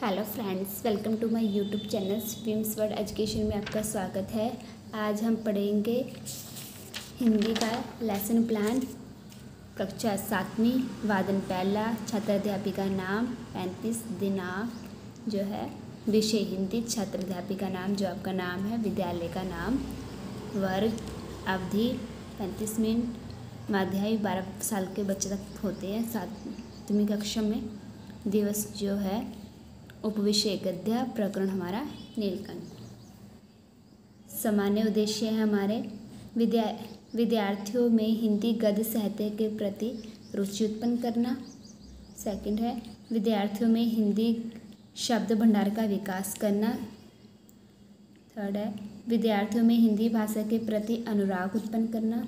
Hello friends, welcome to my YouTube channel swims world education में आपका स्वागत है। आज हम पढ़ेंगे हिंदी का लेसन प्लान कक्षा 7वीं, वादन पहला, छात्र अध्यापिका नाम, 35 दिनांक जो है, विषय हिंदी, छात्र अध्यापिका नाम जो आपका नाम है, विद्यालय का नाम, वर्ग, अवधि 35 मिनट, माध्याय 12 साल के बच्चे तक होते हैं 7वीं कक्षा में। दिवस जो है उपविषय गद्य, प्रकरण हमारा नीलकंठ। सामान्य उद्देश्य है हमारे विद्यार्थियों में हिंदी गद्य साहित्य के प्रति रुचि उत्पन्न करना। सेकंड है विद्यार्थियों में हिंदी शब्द भंडार का विकास करना। थर्ड है विद्यार्थियों में हिंदी भाषा के प्रति अनुराग उत्पन्न करना।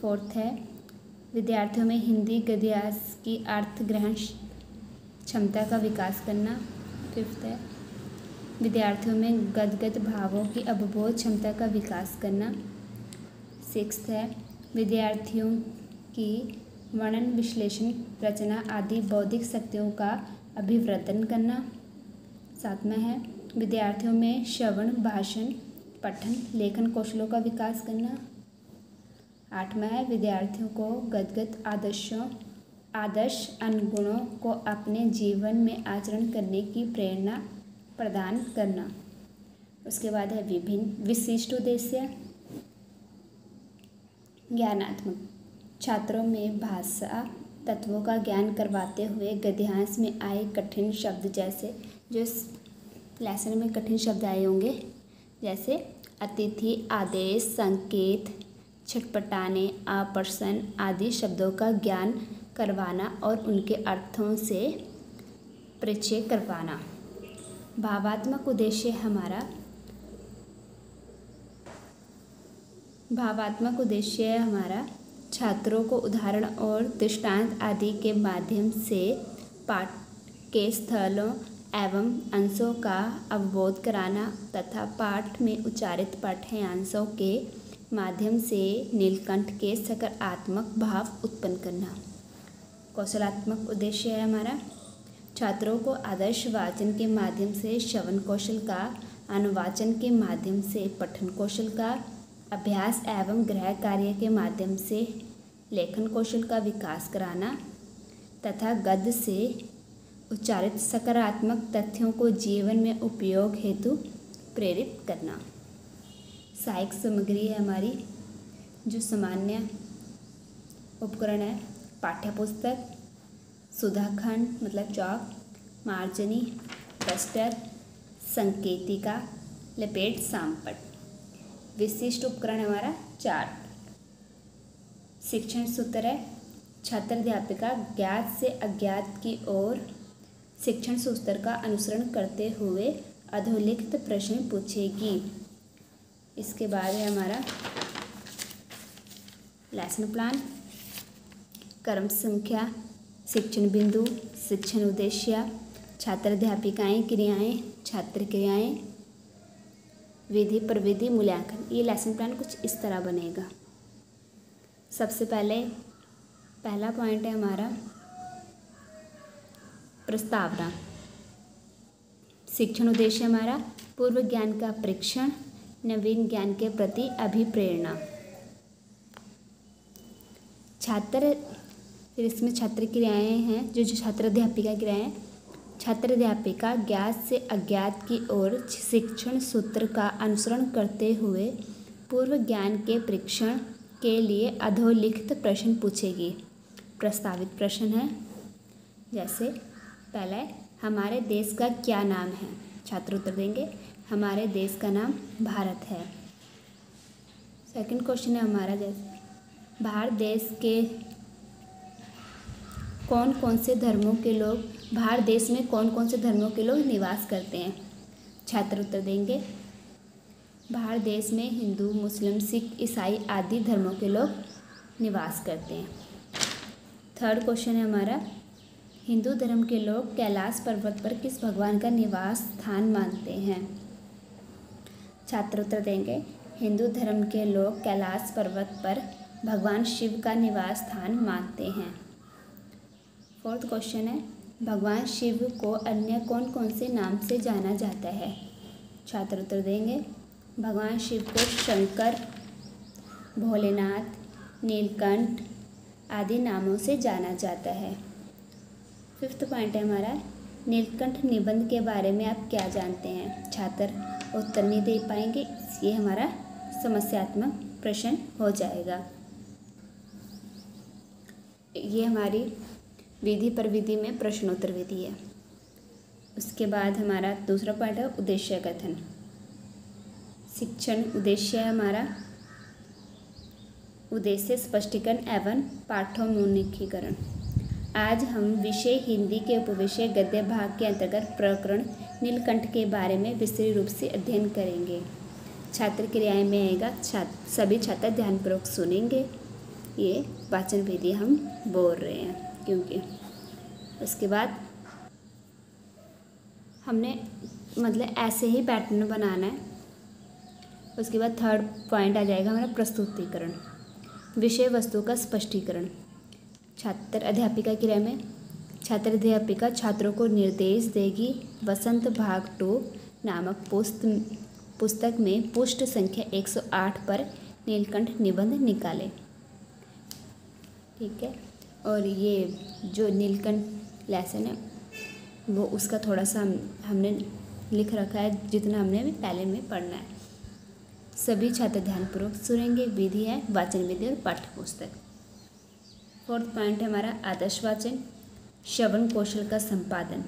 फोर्थ है विद्यार्थियों में हिंदी गद्यांश की अर्थ ग्रहण क्षमता का विकास करना। फिफ्थ है विद्यार्थियों में गदगद भावों की अवबोध क्षमता का विकास करना। सिक्स्थ है विद्यार्थियों की वर्णन, विश्लेषण, रचना आदि बौद्धिक शक्तियों का अभिवर्धन करना। सातवां है विद्यार्थियों में श्रवण, भाषण, पठन, लेखन कौशलों का विकास करना। आठवां है विद्यार्थियों को गदगद आदर्श अनुगुणों को अपने जीवन में आचरण करने की प्रेरणा प्रदान करना। उसके बाद है विभिन्न विशिष्ट उद्देश्य। ज्ञानात्मक, छात्रों में भाषा तत्वों का ज्ञान करवाते हुए गद्यांश में आए कठिन शब्द, जैसे जो इस लेसन में कठिन शब्द आए होंगे, जैसे अतिथि, आदेश, संकेत, छटपटाने, आपर्षण आदि शब्दों का ज्ञान करवाना और उनके अर्थों से परिचय करवाना। भावात्मक उद्देश्य हमारा छात्रों को उदाहरण और दृष्टांत आदि के माध्यम से पाठ के स्थलों एवं अंशों का अवबोध कराना तथा पाठ में उच्चारित पाठ्यांशों के माध्यम से नीलकंठ के सकारात्मक भाव उत्पन्न करना। कौशलात्मक उद्देश्य है हमारा छात्रों को आदर्श वाचन के माध्यम से श्रवण कौशल का, अनुवाचन के माध्यम से पठन कौशल का, अभ्यास एवं गृह कार्य के माध्यम से लेखन कौशल का विकास कराना तथा गद्य से उच्चारित सकारात्मक तथ्यों को जीवन में उपयोग हेतु प्रेरित करना। सहायक सामग्री है हमारी जो सामान्य उपकरण है, पाठ्यपुस्तक, सुधाखंड मतलब चौक, मार्जनी, डस्टर, संकेतिका, लपेट, सामपट। विशिष्ट उपकरण हमारा चार्ट। शिक्षण सूत्र है छात्र अध्यापिका ज्ञात से अज्ञात की ओर शिक्षण सूत्र का अनुसरण करते हुए अधोलिखित प्रश्न पूछेगी। इसके बाद है हमारा लेसन प्लान, क्रम संख्या, शिक्षण बिंदु, शिक्षण उद्देश्य, छात्र अध्यापिकाएँ, क्रियाएँ, छात्र क्रियाएँ, विधि प्रविधि, मूल्यांकन। ये लेसन प्लान कुछ इस तरह बनेगा। सबसे पहला पॉइंट है हमारा प्रस्तावना। शिक्षण उद्देश्य हमारा पूर्व ज्ञान का परीक्षण, नवीन ज्ञान के प्रति अभिप्रेरणा। फिर इसमें छात्र क्रियाएँ हैं जो छात्र अध्यापिका क्रियाएँ। छात्र अध्यापिका ज्ञात से अज्ञात की ओर शिक्षण सूत्र का अनुसरण करते हुए पूर्व ज्ञान के परीक्षण के लिए अधोलिखित प्रश्न पूछेगी। प्रस्तावित प्रश्न है जैसे पहला, हमारे देश का क्या नाम है? छात्र उत्तर देंगे हमारे देश का नाम भारत है। सेकंड क्वेश्चन है हमारा जैसे भारत देश के भारत देश में कौन कौन से धर्मों के लोग निवास करते हैं? छात्र उत्तर देंगे भारत देश में हिंदू, मुस्लिम, सिख, ईसाई आदि धर्मों के लोग निवास करते हैं। थर्ड क्वेश्चन है हमारा हिंदू धर्म के लोग कैलाश पर्वत पर किस भगवान का निवास स्थान मानते हैं? छात्र उत्तर देंगे हिंदू धर्म के लोग कैलाश पर्वत पर भगवान शिव का निवास स्थान मानते हैं। फोर्थ क्वेश्चन है भगवान शिव को अन्य कौन कौन से नाम से जाना जाता है? छात्र उत्तर देंगे, भगवान शिव को शंकर, भोलेनाथ, नीलकंठ आदि नामों से जाना जाता है। 5th पॉइंट है हमारा, नीलकंठ निबंध के बारे में आप क्या जानते हैं? छात्र उत्तर नहीं दे पाएंगे, ये हमारा समस्यात्मक प्रश्न हो जाएगा। ये हमारी विधि पर विधि में प्रश्नोत्तर विधि है। उसके बाद हमारा दूसरा पॉइंट है उद्देश्य कथन। शिक्षण उद्देश्य है हमारा उद्देश्य स्पष्टीकरण एवं पाठोन्मुखीकरण। आज हम विषय हिंदी के उपविषय गद्य भाग के अंतर्गत प्रकरण नीलकंठ के बारे में विस्तृत रूप से अध्ययन करेंगे। छात्र क्रियाएं में आएगा, सभी छात्र ध्यानपूर्वक सुनेंगे। ये वाचन विधि हम बोल रहे हैं क्योंकि उसके बाद हमने मतलब ऐसे ही पैटर्न बनाना है। उसके बाद 3rd पॉइंट आ जाएगा हमारा प्रस्तुतिकरण, विषय वस्तु का स्पष्टीकरण। छात्र अध्यापिका क्रिया में छात्र अध्यापिका छात्रों को निर्देश देगी। वसंत भाग 2 नामक पुस्तक में पृष्ठ संख्या 108 पर नीलकंठ निबंध निकालें। ठीक है, और ये जो नीलकंठ लेसन है वो उसका थोड़ा सा हमने लिख रखा है, जितना हमने अभी पहले में पढ़ना है। सभी छात्र ध्यानपूर्वक सुनेंगे। विधि है वाचन विधि और पाठ्य पुस्तक। 4th पॉइंट है हमारा आदर्श वाचन, श्रवण कौशल का संपादन।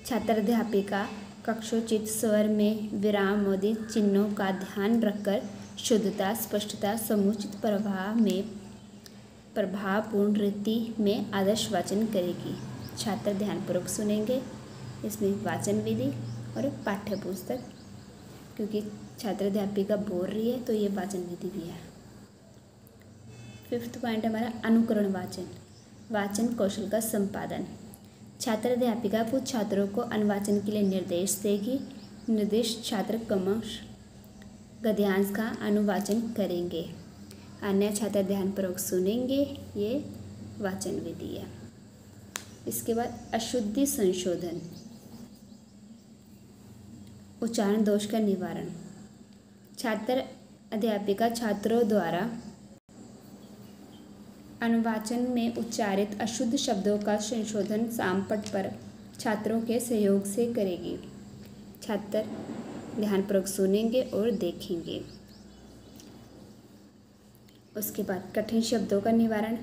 छात्र अध्यापिका कक्षोचित स्वर में विराम मोदी चिन्हों का ध्यान रखकर शुद्धता, स्पष्टता, समुचित प्रभावपूर्ण रीति में आदर्श वाचन करेगी। छात्र ध्यानपूर्वक सुनेंगे। इसमें वाचन विधि और पाठ्य पुस्तक, क्योंकि छात्र अध्यापिका बोल रही है तो ये वाचन विधि भी है। 5th पॉइंट हमारा अनुकरण वाचन, वाचन कौशल का संपादन। छात्र अध्यापिका कुछ छात्रों को अनुवाचन के लिए निर्देश देगी। निर्देश छात्र क्रमश गद्यांश का अनुवाचन करेंगे। अन्य छात्र ध्यानपूर्वक सुनेंगे। ये वाचन विधि है। इसके बाद अशुद्धि संशोधन, उच्चारण दोष का निवारण। छात्र अध्यापिका छात्रों द्वारा अनुवाचन में उच्चारित अशुद्ध शब्दों का संशोधन सामपट पर छात्रों के सहयोग से करेगी। छात्र ध्यानपूर्वक सुनेंगे और देखेंगे। उसके बाद कठिन शब्दों का निवारण,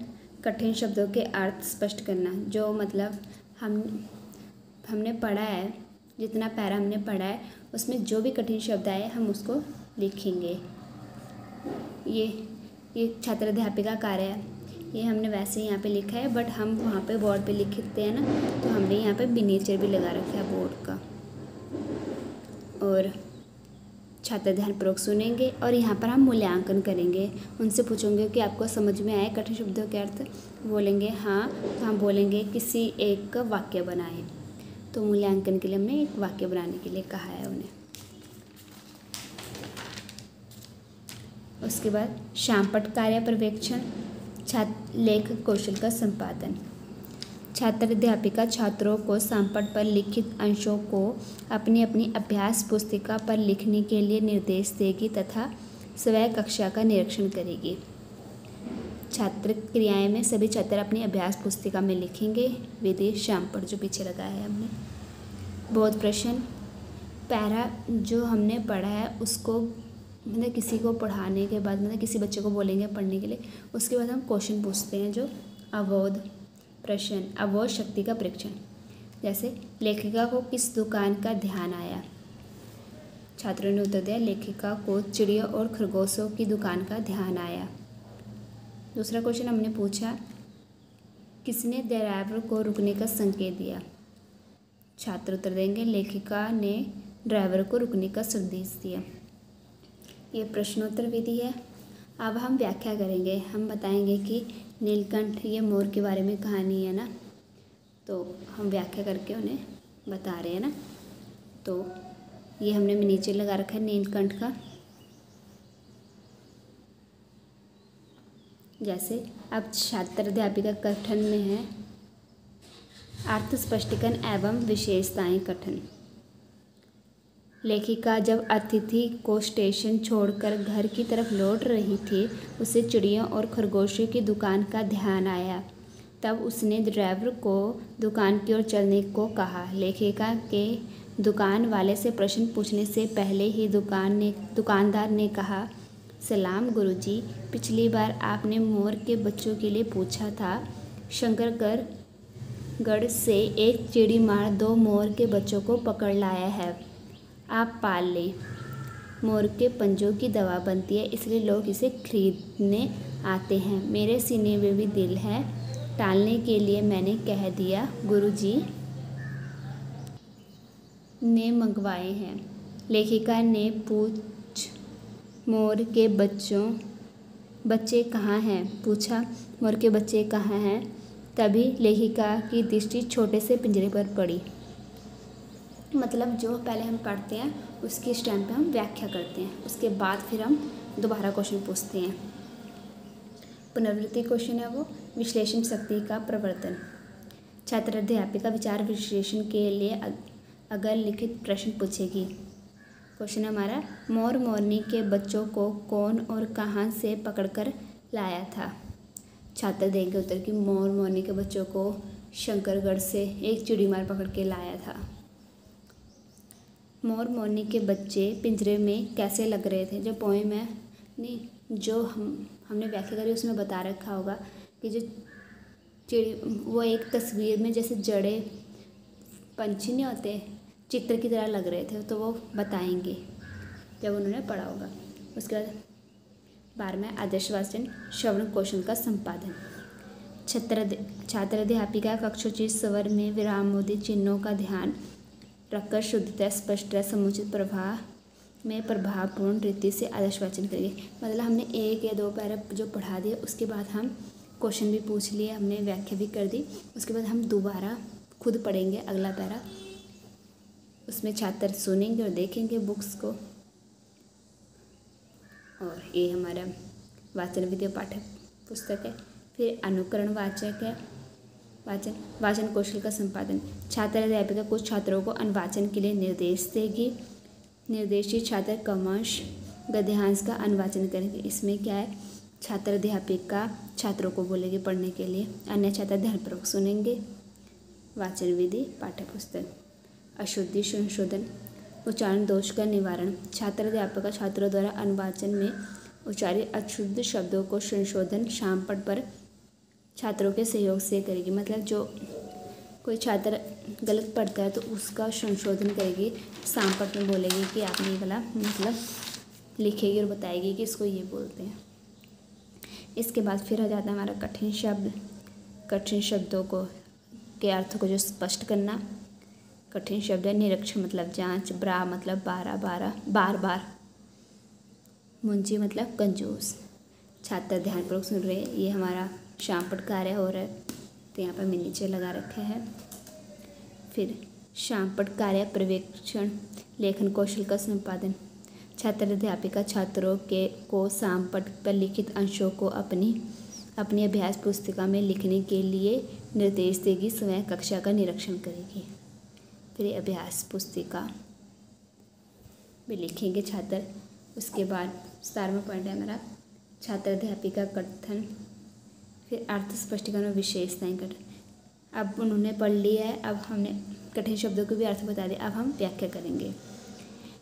कठिन शब्दों के अर्थ स्पष्ट करना। जो मतलब हमने पढ़ा है, जितना पैरा हमने पढ़ा है उसमें जो भी कठिन शब्द आए हम उसको लिखेंगे। ये छात्र अध्यापिका कार्य है, ये हमने वैसे यहाँ पे लिखा है, बट हम वहाँ पे बोर्ड पे लिखते हैं ना, तो हमने यहाँ पे मिनिएचर भी लगा रखा है बोर्ड का। और छात्र ध्यानपूर्वक सुनेंगे और यहाँ पर हम मूल्यांकन करेंगे। उनसे पूछेंगे कि आपको समझ में आए कठिन शब्दों के अर्थ, बोलेंगे हाँ, तो हम बोलेंगे किसी एक वाक्य बनाएं। तो मूल्यांकन के लिए हमने एक वाक्य बनाने के लिए कहा है उन्हें। उसके बाद शामपट कार्य पर्यवेक्षण, लेख कौशल का संपादन। छात्र अध्यापिका छात्रों को शामपट पर लिखित अंशों को अपनी अपनी अभ्यास पुस्तिका पर लिखने के लिए निर्देश देगी तथा स्वयं कक्षा का निरीक्षण करेगी। छात्र क्रियाएं में सभी छात्र अपनी अभ्यास पुस्तिका में लिखेंगे। विधि शामपट जो पीछे लगाया है हमने। बहुत प्रश्न, पैरा जो हमने पढ़ा है उसको मतलब किसी को पढ़ाने के बाद मतलब किसी बच्चे को बोलेंगे पढ़ने के लिए, उसके बाद हम क्वेश्चन पूछते हैं जो अवोध प्रश्न, अवोध शक्ति का परीक्षण। जैसे लेखिका को किस दुकान का ध्यान आया? छात्रों ने उत्तर दिया लेखिका को चिड़िया और खरगोशों की दुकान का ध्यान आया। दूसरा क्वेश्चन हमने पूछा किसने ड्राइवर को रुकने का संकेत दिया? छात्र उत्तर देंगे लेखिका ने ड्राइवर को रुकने का संदेश दिया। ये प्रश्नोत्तर विधि है। अब हम व्याख्या करेंगे। हम बताएंगे कि नीलकंठ ये मोर के बारे में कहानी है ना, तो हम व्याख्या करके उन्हें बता रहे हैं ना। तो ये हमने नीचे लगा रखा है नीलकंठ का। जैसे अब छात्र अध्यापिका कथन में है, अर्थ स्पष्टीकरण एवं विशेषताएं कथन। लेखिका जब अतिथि को स्टेशन छोड़कर घर की तरफ लौट रही थी, उसे चिड़ियों और खरगोशों की दुकान का ध्यान आया। तब उसने ड्राइवर को दुकान की ओर चलने को कहा। लेखिका के दुकान वाले से प्रश्न पूछने से पहले ही दुकानदार ने कहा, सलाम गुरुजी, पिछली बार आपने मोर के बच्चों के लिए पूछा था। शंकरगढ़ से एक चिड़ी मार 2 मोर के बच्चों को पकड़ लाया है, आप पाल लें। मोर के पंजों की दवा बनती है, इसलिए लोग इसे खरीदने आते हैं। मेरे सीने में भी दिल है, टालने के लिए मैंने कह दिया। गुरुजी ने मंगवाए हैं। लेखिका ने पूछ मोर के बच्चे कहाँ हैं? पूछा मोर के बच्चे कहाँ हैं? तभी लेखिका की दृष्टि छोटे से पिंजरे पर पड़ी। मतलब जो पहले हम पढ़ते हैं उसकी इस टाइम पे हम व्याख्या करते हैं, उसके बाद फिर हम दोबारा क्वेश्चन पूछते हैं। पुनरावृत्ति क्वेश्चन है वो विश्लेषण शक्ति का प्रवर्तन। छात्र अध्यापिका विचार विश्लेषण के लिए अगर लिखित प्रश्न पूछेगी। क्वेश्चन हमारा, मोर मोरनी के बच्चों को कौन और कहाँ से पकड़कर लाया था? छात्र देंगे उत्तर कि मोर मोरनी के बच्चों को शंकरगढ़ से एक चिड़ीमार पकड़ के लाया था। मोर मोरनी के बच्चे पिंजरे में कैसे लग रहे थे? जो पोएम है नहीं, जो हमने व्याख्या करी उसमें बता रखा होगा कि जो चिड़ी वो एक तस्वीर में जैसे जड़े पंछी नहीं होते, चित्र की तरह लग रहे थे, तो वो बताएंगे जब उन्होंने पढ़ा होगा। उसके बाद 12वां आदर्श वाचन श्रवण कौशल का संपादन। छात्र अध्यापिका कक्षोचित स्वर में विरामोदित चिन्हों का ध्यान रखकर शुद्धता, स्पष्टता, समुचित प्रवाह में प्रभावपूर्ण रीति से आदर्श वाचन करेंगे। मतलब हमने 1 या 2 पैरा जो पढ़ा दिया, उसके बाद हम क्वेश्चन भी पूछ लिए, हमने व्याख्या भी कर दी। उसके बाद हम दोबारा खुद पढ़ेंगे अगला पैरा, उसमें छात्र सुनेंगे और देखेंगे बुक्स को। और ये हमारा वाचन विधि पाठ्य पुस्तक है। फिर अनुकरण वाचक है, वाचन कौशल का संपादन। छात्र अध्यापिका कुछ छात्रों को अनुवाचन के लिए निर्देश देगी। निर्देशित छात्र क्रमश गद्यांश का अनुवाचन करेंगे। इसमें क्या है, छात्र अध्यापिका छात्रों को बोलेगी पढ़ने के लिए, अन्य छात्र ध्यानपूर्वक सुनेंगे। वाचन विधि पाठ्य पुस्तक। अशुद्धि संशोधन, उच्चारण दोष का निवारण। छात्र अध्यापिका छात्रों द्वारा अनुवाचन में उच्चारित अशुद्ध शब्दों को संशोधन शामपट पर छात्रों के सहयोग से करेगी। मतलब जो कोई छात्र गलत पढ़ता है तो उसका संशोधन करेगी, शामपट में बोलेगी कि आपने ये वाला मतलब लिखेगी और बताएगी कि इसको ये बोलते हैं। इसके बाद फिर आ जाता है हमारा कठिन शब्द। कठिन शब्दों को के अर्थ को जो स्पष्ट करना। कठिन शब्द है निरीक्षण मतलब जांच, ब्रा मतलब 12 बार बार, मुंजी मतलब कंजूस। छात्र ध्यानपूर्वक सुन रहे हैं, ये हमारा शामपट कार्य हो रहा है, तो यहाँ पर मैं नीचे लगा रखा है। फिर शामपट कार्य पर्यवेक्षण, लेखन कौशल का संपादन। छात्र अध्यापिका छात्रों को शामपट पर लिखित अंशों को अपनी अभ्यास पुस्तिका में लिखने के लिए निर्देश देगी, स्वयं कक्षा का निरीक्षण करेगी। फिर अभ्यास पुस्तिका में लिखेंगे छात्र। उसके बाद 17वां पॉइंट है हमारा छात्र अध्यापिका कथन। फिर अर्थ स्पष्टीकरण और विशेषताएं कथन। अब उन्होंने पढ़ लिया है, अब हमने कठिन शब्दों को भी अर्थ बता दिया, अब हम व्याख्या करेंगे।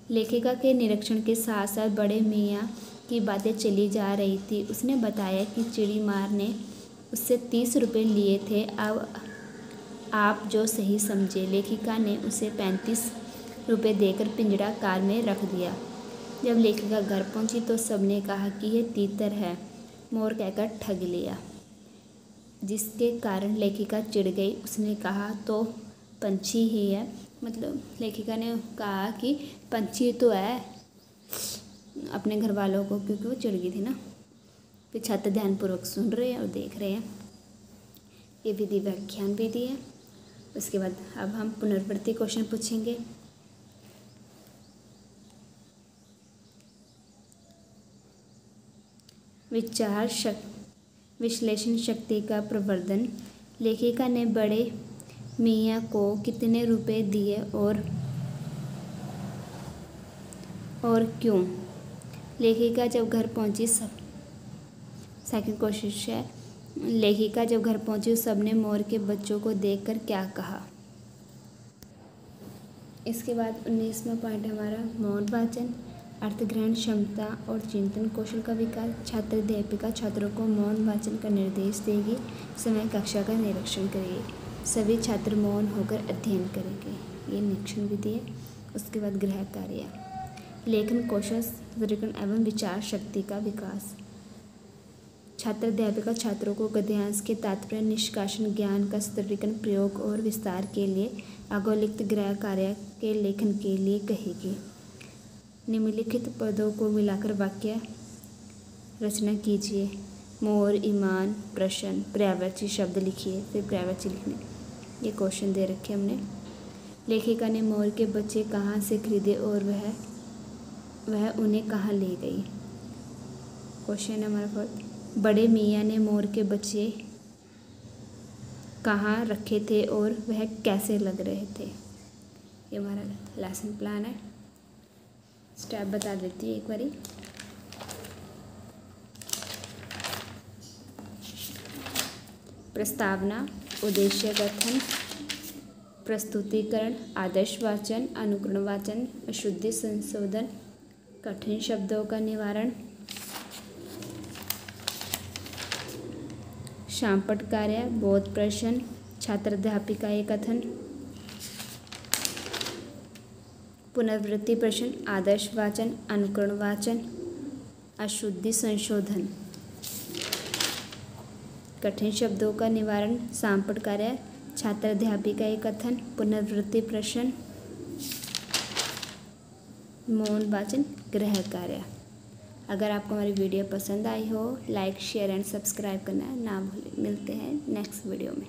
लेखिका के निरीक्षण के साथ साथ बड़े मियाँ की बातें चली जा रही थी। उसने बताया कि चिड़ीमार ने उससे 30 रुपये लिए थे, अब आप जो सही समझे। लेखिका ने उसे 35 रुपये देकर पिंजड़ा कार में रख दिया। जब लेखिका घर पहुंची तो सबने कहा कि यह तीतर है, मोर कहकर ठग लिया, जिसके कारण लेखिका चिढ़ गई। उसने कहा तो पंछी ही है, मतलब लेखिका ने कहा कि पंछी तो है अपने घर वालों को, क्योंकि वो चिढ़ गई थी ना। फिर छात्र ध्यानपूर्वक सुन रहे हैं और देख रहे हैं। ये विधि व्याख्यान विधि है। उसके बाद अब हम पुनरावृत्ति क्वेश्चन पूछेंगे। विश्लेषण शक्ति का प्रवर्धन। लेखिका ने बड़े मियाँ को कितने रुपए दिए और क्यों। लेखिका जब घर पहुंची सेकंड क्वेश्चन है, लेखिका जब घर पहुंची सबने मोर के बच्चों को देखकर क्या कहा। इसके बाद 19वां पॉइंट हमारा मौन वाचन, अर्थग्रहण क्षमता और चिंतन कौशल का विकास। छात्र अध्यापिका छात्रों को मौन वाचन का निर्देश देगी। समय कक्षा का निरीक्षण करेगी। सभी छात्र मौन होकर अध्ययन करेंगे। ये निरीक्षण विधि है। उसके बाद गृह कार्य, लेखन कौशल, दृष्टिकोण एवं विचार शक्ति का विकास। छात्र अध्यापिका छात्रों को गद्यांश के तात्पर्य, निष्कासन, ज्ञान का सुदृढ़ीकरण, प्रयोग और विस्तार के लिए अधोलिखित गृह कार्य के लेखन के लिए कहेगी। निम्नलिखित पदों को मिलाकर वाक्य रचना कीजिए। मोर, ईमान, प्रश्न, पर्यायवाची शब्द लिखिए, फिर पर्यायवाची लिखने। ये क्वेश्चन दे रखे हमने। लेखिका ने मोर के बच्चे कहाँ से खरीदे और वह उन्हें कहाँ ले गई। क्वेश्चन हमारा फर्स्ट, बड़े मियाँ ने मोर के बच्चे कहाँ रखे थे और वह कैसे लग रहे थे। ये हमारा लेसन प्लान है। स्टेप बता देती हूँ एक बारी। प्रस्तावना, उद्देश्य कथन, प्रस्तुतिकरण, आदर्श वाचन, अनुकरण वाचन, अशुद्धि संशोधन, कठिन शब्दों का निवारण, शामपट कार्य, बोध प्रश्न, छात्र अध्यापिका ये कथन, पुनरावृत्ति प्रश्न, आदर्श वाचन, अनुकरण वाचन, अशुद्धि संशोधन, कठिन शब्दों का निवारण, शामपट कार्य, छात्र अध्यापिका ये कथन, पुनरावृत्ति प्रश्न, मौन वाचन, गृह कार्य। अगर आपको हमारी वीडियो पसंद आई हो, लाइक, शेयर एंड सब्सक्राइब करना ना भूलें। मिलते हैं नेक्स्ट वीडियो में।